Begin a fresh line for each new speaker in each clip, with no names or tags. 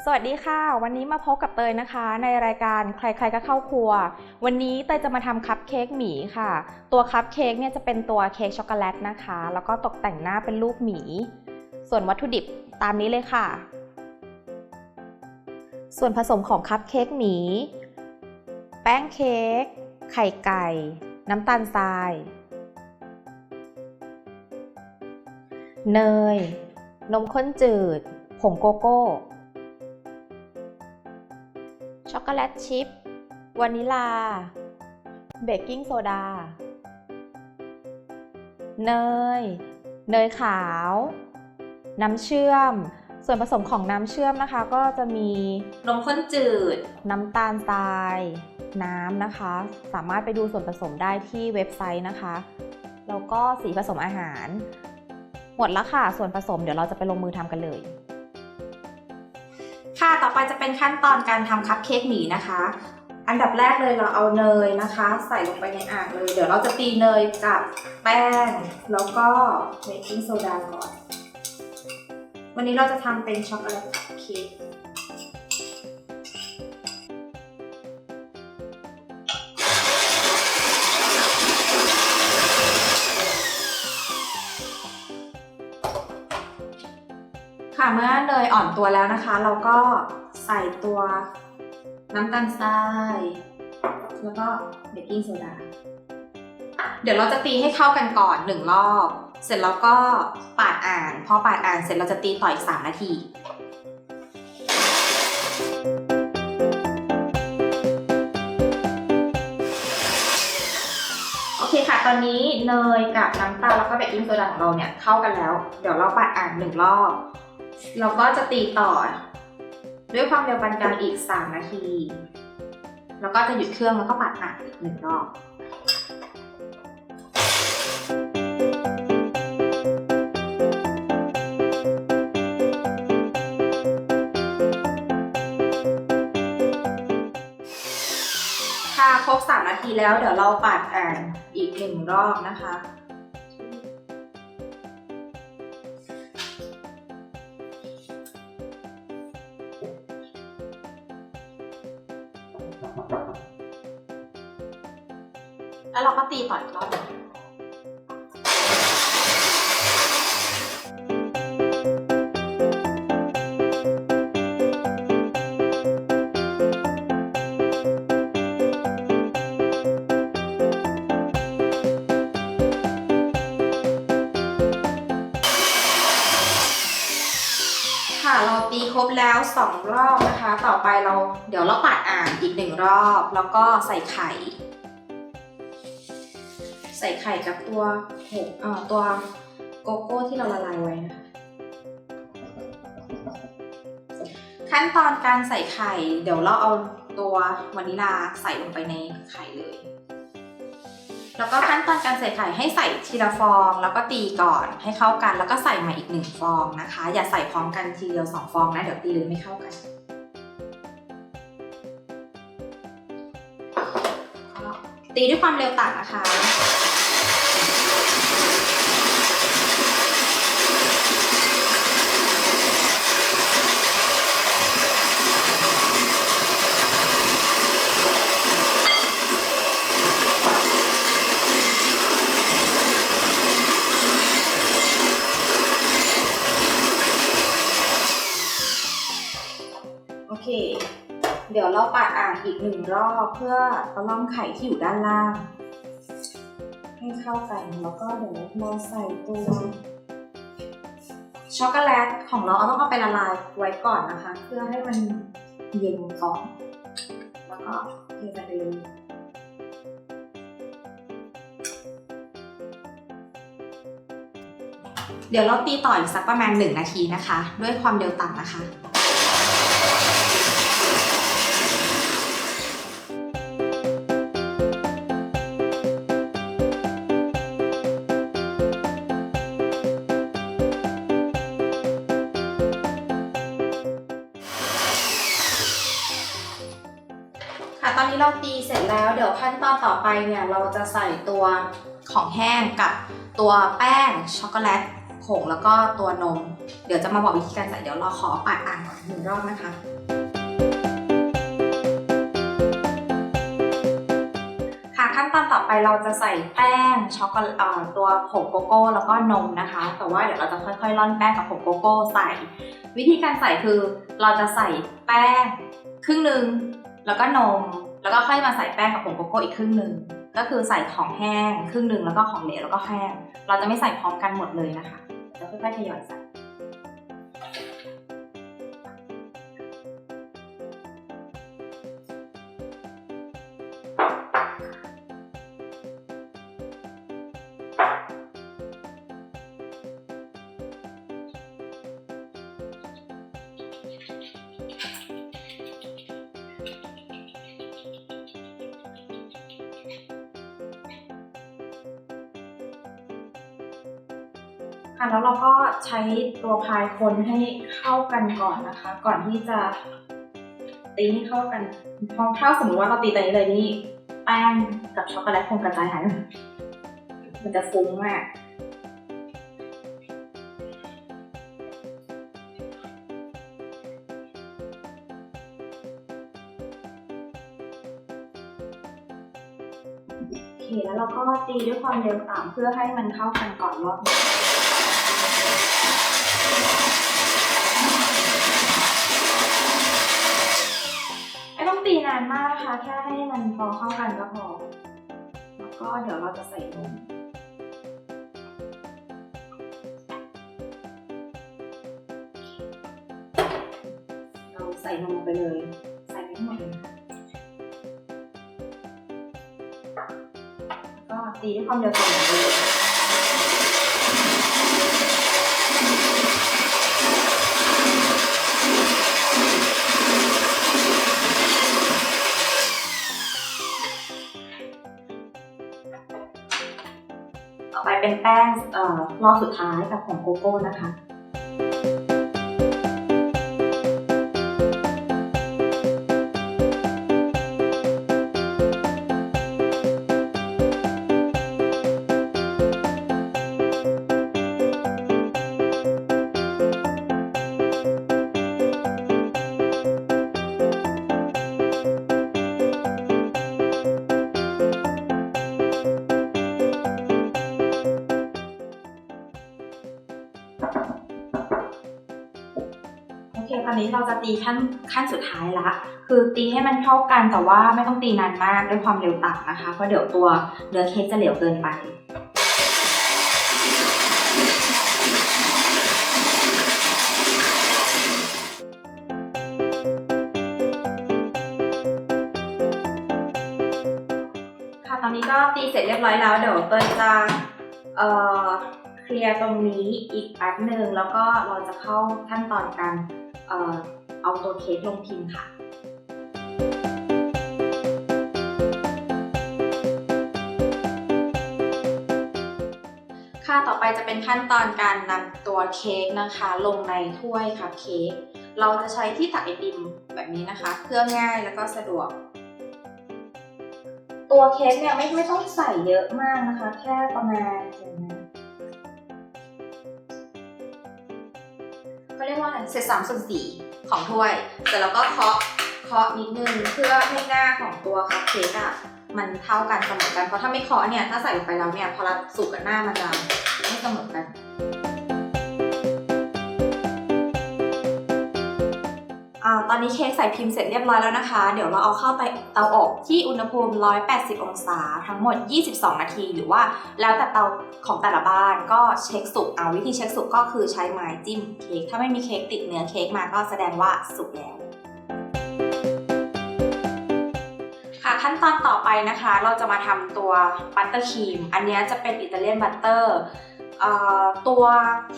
สวัสดีค่ะวันนี้มาพบกับเตยนะคะในรายการใครๆก็เข้าครัววันนี้เตยจะมาทำคัพเค้กหมีค่ะตัวคัพเค้กเนี่ยจะเป็นตัวเค้กช็อกโกแลตนะคะแล้วก็ตกแต่งหน้าเป็นรูปหมีส่วนวัตถุดิบตามนี้เลยค่ะส่วนผสมของคัพเค้กหมีแป้งเค้กไข่ไก่น้ำตาลทรายเนยนมข้นจืดผงโกโก้ช็อกโกแลตชิพวานิลาเบกกิ้งโซดาเนยขาวน้ำเชื่อมส่วนผสมของน้ำเชื่อมนะคะก็จะมีนมข้นจืดน้ำตาลทรายน้ำนะคะสามารถไปดูส่วนผสมได้ที่เว็บไซต์นะคะแล้วก็สีผสมอาหารหมดแล้วค่ะส่วนผสมเดี๋ยวเราจะไปลงมือทำกันเลยค่ะต่อไปจะเป็นขั้นตอนการทำคัพเค้กหมีนะคะอันดับแรกเลยเราเอาเนยนะคะใส่ลงไปในอ่างเลยเดี๋ยวเราจะตีเนยกับแป้งแล้วก็เบกกิ้งโซดาก่อนวันนี้เราจะทำเป็นช็อกโกแลตคัพเค้กค่ะเมื่อเนยอ่อนตัวแล้วนะคะเราก็ใส่ตัวน้ำตาลทรายแล้วก็เบกกิ้งโซดาเดี๋ยวเราจะตีให้เข้ากันก่อน1รอบเสร็จแล้วก็ปาดอ่างพอปาดอ่างเสร็จเราจะตีต่ออีก3นาทีโอเคค่ะตอนนี้เนยกับน้ำตาลแล้วก็เบกกิ้งโซดาของเราเนี่ยเข้ากันแล้วเดี๋ยวเราปาดอ่าง1รอบเราก็จะตีต่อด้วยความเร็วปานกลางอีก3นาทีแล้วก็จะหยุดเครื่องแล้วก็ปาดอ่างอีก1รอบค่ะครบ3นาทีแล้วเดี๋ยวเราปาดอ่างอีก1รอบนะคะแล้วเราก็ตีต่ออีกรอบค่ะเราตีครบแล้ว2รอบนะคะต่อไปเดี๋ยวเราปาดอ่างอีก1รอบแล้วก็ใส่ไข่กับตัวโกโก้ที่เราละลายไว้นะคะขั้นตอนการใส่ไข่เดี๋ยวเราเอาตัววานิลาใส่ลงไปในไข่เลยแล้วก็ขั้นตอนการใส่ไข่ให้ใส่ทีละฟองแล้วก็ตีก่อนให้เข้ากันแล้วก็ใส่มาอีก1ฟองนะคะอย่าใส่พร้อมกันทีเดียว2ฟองนะเดี๋ยวตีเลยไม่เข้ากันตีด้วยความเร็วต่ำนะคะโอเคเดี๋ยวเราปาดอ่างอีก1รอบเพื่อตะล่อมไข่ที่อยู่ด้านล่างให้เข้ากันแล้วก็เดี๋ยวเราใส่ตัวช็อกโกแลตของเราต้องเอาไปละลายไว้ก่อนนะคะเพื่อให้มันเย็นก่อนแล้วก็เทไปเลยเดี๋ยวเราตีต่ออีกสักประมาณ1นาทีนะคะด้วยความเร็วต่ำนะคะตอนนี้เราตีเสร็จแล้วเดี๋ยวขั้นตอนต่อไปเนี่ยเราจะใส่ตัวของแห้งกับตัวแป้งช็อกโกแลต ผงแล้วก็ตัวนมเดี๋ยวจะมาบอกวิธีการใส่เดี๋ยวรอขอปาดอ่านก่อน1 รอบนะคะค่ะขั้นตอนต่อไปเราจะใส่แป้งช็อกโกแลตตัวผงโกโก้แล้วก็นมนะคะแต่ว่าเดี๋ยวเราจะค่อยๆร่อนแป้งกับผงโกโก้ใส่วิธีการใส่คือเราจะใส่แป้งครึ่งหนึ่งแล้วก็นมแล้วก็ค่อยมาใส่แป้งกับผงโกโก้อีกครึ่งหนึ่งก็คือใส่ของแห้งครึ่งหนึ่งแล้วก็ของเหลวแล้วก็แห้งเราจะไม่ใส่พร้อมกันหมดเลยนะคะจะค่อยๆทยอยใส่แล้วเราก็ใช้ตัวพายคนให้เข้ากันก่อนนะคะก่อนที่จะตีให้เข้ากันพอถ้าสมมติว่าเราตีตรงนี้เลยนี่แป้งกับช็อกโกแลตคงกระจายหายมันจะฟุ้งมากโอเคแล้วเราก็ตีด้วยความเร็วต่ำเพื่อให้มันเข้ากันก่อนรอบนี้ไม่ต้องตีนานมากนะคะแค่ให้มันพอเข้ากันก็พอแล้วก็เดี๋ยวเราจะใส่นมเราใส่นมไปเลยใส่ไม่หมดเลยก็ตีด้วยความเร็วต่ำเลยต่อไปเป็นแป้งรอบสุดท้ายกับของโกโก้นะคะโอเคตอนนี้เราจะตีขั้นสุดท้ายละคือตีให้มันเข้ากันแต่ว่าไม่ต้องตีนานมากด้วยความเร็วต่ำนะคะเพราะเดี๋ยวตัวเนื้อเค้กจะเหลวเกินไปค่ะตอนนี้ก็ตีเสร็จเรียบร้อยแล้วเดี๋ยวเต้ยจะเคลียร์ตรงนี้อีกแป๊บหนึ่งแล้วก็เราจะเข้าขั้นตอนการเอาตัวเค้กลงพิมพ์ค่ะต่อไปจะเป็นขั้นตอนการนำตัวเค้กนะคะลงในถ้วยคัพเค้กเราจะใช้ที่ตักไอติมแบบนี้นะคะเพื่อง่ายแล้วก็สะดวกตัวเค้กเนี่ยไม่ต้องใส่เยอะมากนะคะแค่ประมาณเขาเรียกว่าอะไรเศษ3/4ของถ้วยเสร็จแล้วก็เคาะนิดนึงเพื่อให้หน้าของตัวคัพเค้กอะมันเท่ากันเสมอกันเพราะถ้าไม่เคาะเนี่ยถ้าใส่ลงไปแล้วเนี่ยพอเราสุกกับหน้ามันจะไม่เสมอกันตอนนี้เค้กใส่พิมพ์เสร็จเรียบร้อยแล้วนะคะเดี๋ยวเราเอาเข้าเตาอบที่อุณหภูมิ180องศาทั้งหมด22นาทีหรือว่าแล้วแต่เตาของแต่ละบ้านก็เช็คสุกวิธีเช็คสุกก็คือใช้ไม้จิ้มเค้กถ้าไม่มีเค้กติดเนื้อเค้กมาก็แสดงว่าสุกแล้วค่ะขั้นตอนต่อไปนะคะเราจะมาทำตัวบัตเตอร์ครีมอันนี้จะเป็นอิตาเลียนบัตเตอร์ตัว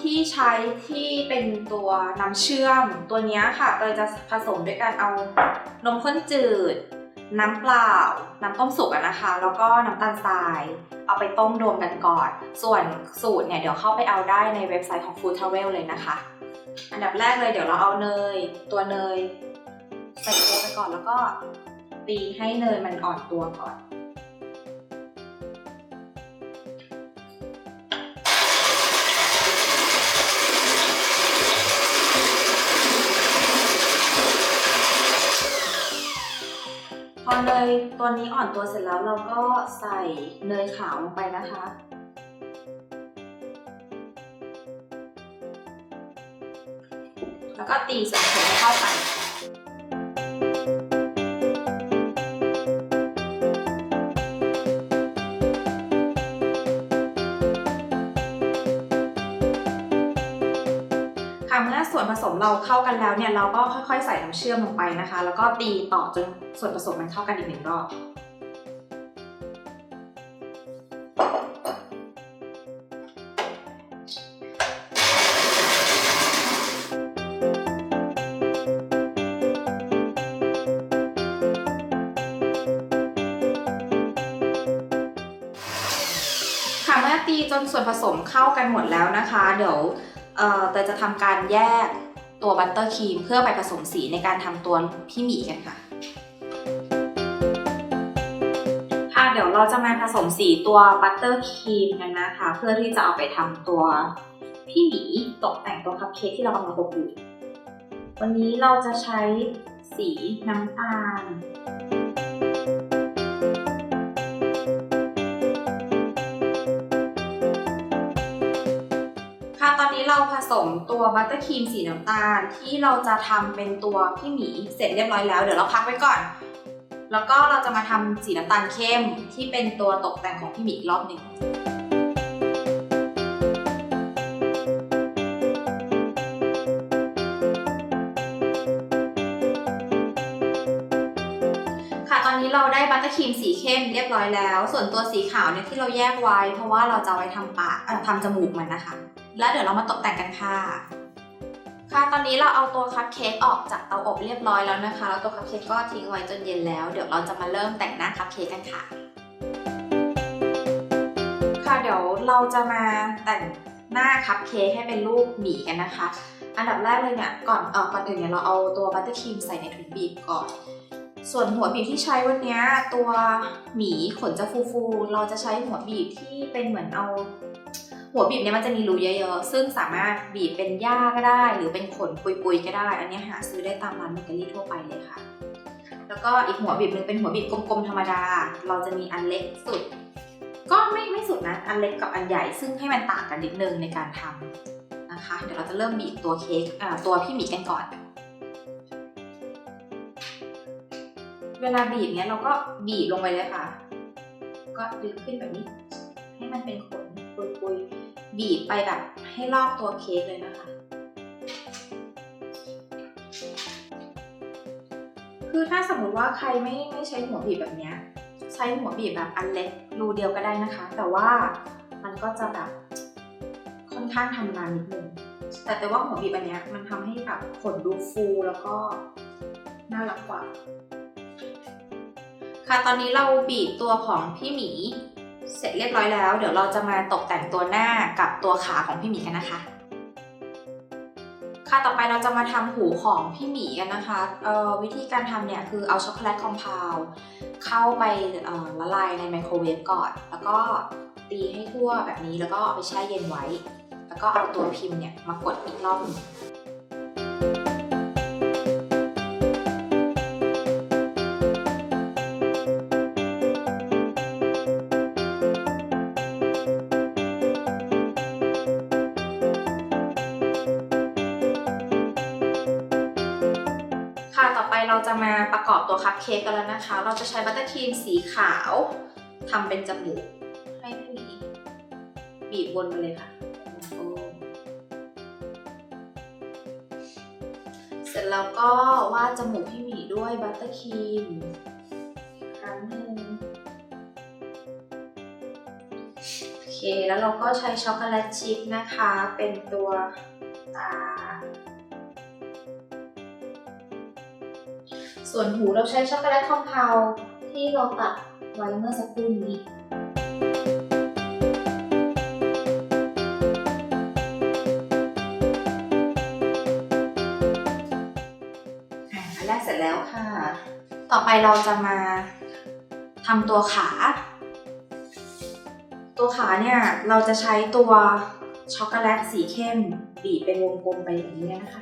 ที่ใช้ที่เป็นตัวน้ำเชื่อมตัวนี้ค่ะเตยจะผสมด้วยการเอานมข้นจืดน้ำเปล่าน้ำต้มสุกนะคะแล้วก็น้ำตาลทรายเอาไปต้มรวมกันก่อนส่วนสูตรเนี่ยเดี๋ยวเข้าไปเอาได้ในเว็บไซต์ของ Food Travel เลยนะคะอันดับแรกเลยเดี๋ยวเราเอาตัวเนยใส่ตัวไปก่อนแล้วก็ตีให้เนยมันอ่อนตัวก่อน เนยตัวนี้อ่อนตัวเสร็จแล้วเราก็ใส่เนยขาวลงไปนะคะแล้วก็ตีส่วนผสมเข้าไปเมื่อส่วนผสมเราเข้ากันแล้วเนี่ยเราก็ค่อยๆใส่น้ำเชื่อมลงไปนะคะแล้วก็ตีต่อจนส่วนผสมมันเข้ากันอีก1 รอบค่ะเมื่อตีจนส่วนผสมเข้ากันหมดแล้วนะคะเดี๋ยวเตยจะทำการแยกตัวบัตเตอร์ครีมเพื่อไปผสมสีในการทำตัวพี่หมีกันค่ะเดี๋ยวเราจะมาผสมสีตัวบัตเตอร์ครีมกันนะคะเพื่อที่จะเอาไปทำตัวพี่หมีตกแต่งตัวคัพเค้กที่เรากำลังอบอยู่วันนี้เราจะใช้สีน้ำตาลตอนนี้เราผสมตัวบัตเตอร์ครีมสีน้ำตาลที่เราจะทำเป็นตัวพี่หมีเสร็จเรียบร้อยแล้วเดี๋ยวเราพักไว้ก่อนแล้วก็เราจะมาทำสีน้ำตาลเข้มที่เป็นตัวตกแต่งของพี่หมีอีกรอบหนึ่งค่ะตอนนี้เราได้บัตเตอร์ครีมสีเข้มเรียบร้อยแล้วส่วนตัวสีขาวเนี่ยที่เราแยกไว้เพราะว่าเราจะไว้ทำปากทำจมูกมันนะคะแล้วเดี๋ยวเรามาตกแต่งกันค่ะตอนนี้เราเอาตัวคัพเค้กออกจากเตาอบเรียบร้อยแล้วนะคะแล้วตัวคัพเค้กก็ทิ้งไว้จนเย็นแล้วเดี๋ยวเราจะมาเริ่มแต่งหน้าคัพเค้กกันค่ะเดี๋ยวเราจะมาแต่งหน้าคัพเค้กให้เป็นรูปหมีกันนะคะอันดับแรกเลยเนี่ยก่อนอื่นเนี่ยเราเอาตัวบัตเตอร์ครีมใส่ในถุงบีบก่อนส่วนหัวบีบที่ใช้วันนี้ตัวหมีขนจะฟูๆเราจะใช้หัวบีบที่เป็นเหมือนเอาหัวบีบเนี่ยมันจะมีรูเยอะๆซึ่งสามารถบีบเป็นหญ้าก็ได้หรือเป็นขนปุยๆก็ได้อันนี้หาซื้อได้ตามร้านเบเกอรี่ทั่วไปเลยค่ะแล้วก็อีกหัวบีบนึงเป็นหัวบีบกลมๆธรรมดาเราจะมีอันเล็กสุดก็ไม่สุดนะอันเล็กกับอันใหญ่ซึ่งให้มันต่างกันนิดนึงในการทำนะคะเดี๋ยวเราจะเริ่มบีบตัวเค้กตัวพี่หมีกันก่อนเวลาบีบเนี้ยเราก็บีบลงไปเลยค่ะก็ดึงขึ้นแบบนี้ให้มันเป็นขนปุยๆบีบไปแบบให้รอบตัวเค้กเลยนะคะคือถ้าสมมติว่าใครไม่ใช้หัวบีบแบบนี้ใช้หัวบีบแบบอันเล็กรูเดียวก็ได้นะคะแต่ว่ามันก็จะแบบค่อนข้างทำนานนิดนึงแต่ว่าหัวบีบอันนี้มันทำให้แบบขนดูฟูแล้วก็น่ารักกว่าค่ะตอนนี้เราบีบตัวของพี่หมีเสร็จเรียบร้อยแล้วเดี๋ยวเราจะมาตกแต่งตัวหน้ากับตัวขาของพี่หมีกันนะคะค่ะต่อไปเราจะมาทำหูของพี่หมีกันนะคะวิธีการทำเนี่ยคือเอาช็อกโกแลตคอมเพลด์เข้าไปละลายในไมโครเวฟก่อนแล้วก็ตีให้ทั่วแบบนี้แล้วก็เอาไปแช่เย็นไว้แล้วก็เอาตัวพิมพ์เนี่ยมากดอีกรอบนึงต่อไปเราจะมาประกอบตัวคัพเค้กกันแล้วนะคะเราจะใช้บัตเตอร์ครีมสีขาวทำเป็นจมูกให้พี่หมีบีบวนไปเลยค่ะเสร็จแล้วก็วาดจมูกพี่หมีด้วยบัตเตอร์ครีมครั้งหนึ่งโอเคแล้วเราก็ใช้ช็อกโกแลตชิพนะคะเป็นตัวตาส่วนหูเราใช้ช็อกโกแลตคอมเพลด์ที่เราตัดไว้เมื่อสักครู่นี้อันแรกเสร็จแล้วค่ะต่อไปเราจะมาทำตัวขาเนี่ยเราจะใช้ตัวช็อกโกแลตสีเข้มบีบเป็นวงกลมไปอย่างนี้นะคะ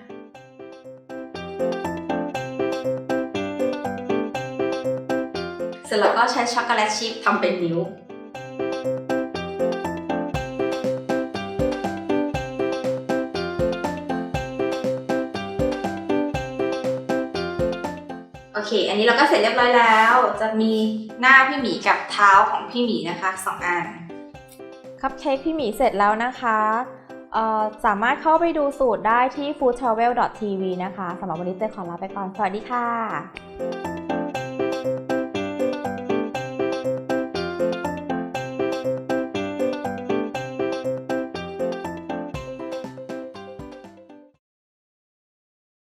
ร็จแล้วก็ใช้ช็อกโกแลตชิพทำเป็นนิ้วโอเคอันนี้เราก็เสร็จเรียบร้อยแล้วจะมีหน้าพี่หมีกับเท้าของพี่หมีนะคะ2 อัน
คัพเค้กพี่หมีเสร็จแล้วนะคะสามารถเข้าไปดูสูตรได้ที่ foodtravel.tv นะคะสำหรับวันนี้เจขอลาไปก่อนสวัสดีค่ะ